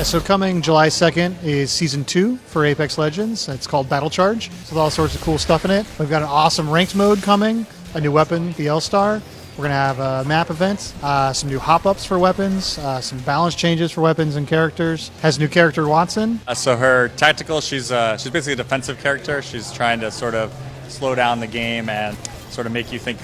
So coming July 2nd is Season 2 for Apex Legends. It's called Battle Charge. So with all sorts of cool stuff in it. We've got an awesome ranked mode coming, a new weapon, the L-Star. We're going to have a map event, some new hop-ups for weapons, some balance changes for weapons and characters. Has a new character, Watson. So her tactical, she's basically a defensive character. She's trying to sort of slow down the game and sort of make you think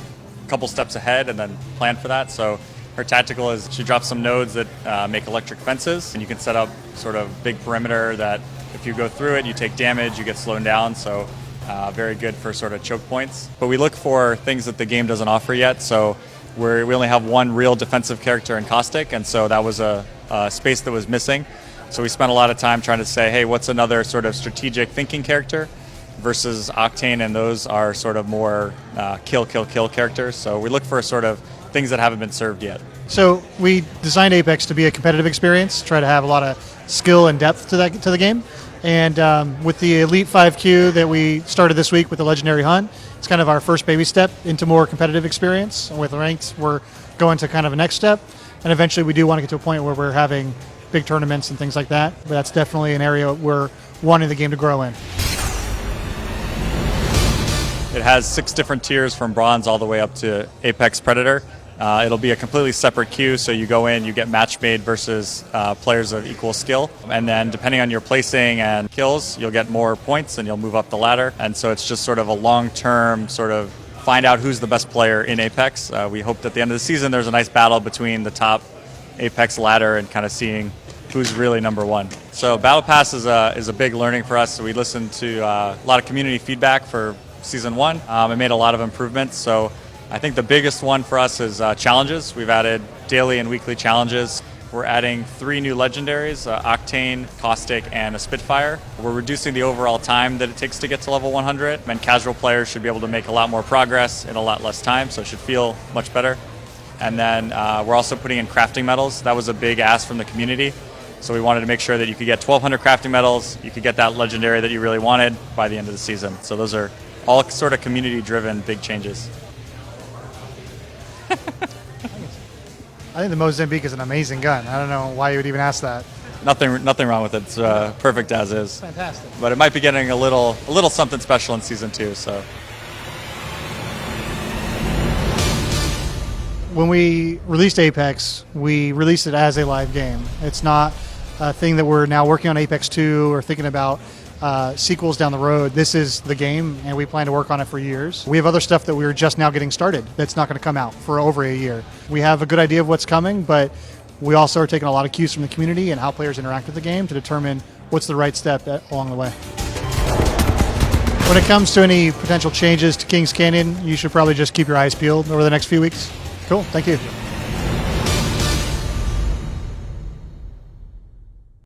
a couple steps ahead and then plan for that. So her tactical is she drops some nodes that make electric fences, and you can set up sort of big perimeter that if you go through it, you take damage, you get slowed down. So very good for sort of choke points. But we look for things that the game doesn't offer yet. So we only have one real defensive character in Caustic, and so that was a space that was missing. So we spent a lot of time trying to say, hey, what's another sort of strategic thinking character versus Octane, and those are sort of more kill characters. So we look for sort of things that haven't been served yet. So we designed Apex to be a competitive experience, try to have a lot of skill and depth to the game. And with the Elite 5Q that we started this week with the Legendary Hunt, it's kind of our first baby step into more competitive experience. With ranked, we're going to kind of a next step. And eventually we do want to get to a point where we're having big tournaments and things like that. But that's definitely an area we're wanting the game to grow in. It has 6 different tiers from Bronze all the way up to Apex Predator. It'll be a completely separate queue, so you go in, you get match made versus players of equal skill. And then depending on your placing and kills, you'll get more points and you'll move up the ladder. And so it's just sort of a long-term sort of find out who's the best player in Apex. We hope that at the end of the season there's a nice battle between the top Apex ladder and kind of seeing who's really number one. So Battle Pass is a big learning for us. So we listened to a lot of community feedback for Season 1. It made a lot of improvements. So I think the biggest one for us is challenges. We've added daily and weekly challenges. We're adding 3 new legendaries, Octane, Caustic, and a Spitfire. We're reducing the overall time that it takes to get to level 100, and casual players should be able to make a lot more progress in a lot less time, so it should feel much better. And then we're also putting in crafting medals. That was a big ask from the community. So we wanted to make sure that you could get 1,200 crafting medals, you could get that legendary that you really wanted by the end of the season. So those are all sort of community-driven big changes. I think the Mozambique is an amazing gun. I don't know why you would even ask that. Nothing wrong with it. It's perfect as is. Fantastic. But it might be getting a little something special in Season 2. So when we released Apex, we released it as a live game. It's not a thing that we're now working on Apex 2 or thinking about sequels down the road. This is the game, and we plan to work on it for years. We have other stuff that we're just now getting started that's not going to come out for over a year. We have a good idea of what's coming, but we also are taking a lot of cues from the community and how players interact with the game to determine what's the right step along the way. When it comes to any potential changes to Kings Canyon, you should probably just keep your eyes peeled over the next few weeks. Cool, thank you.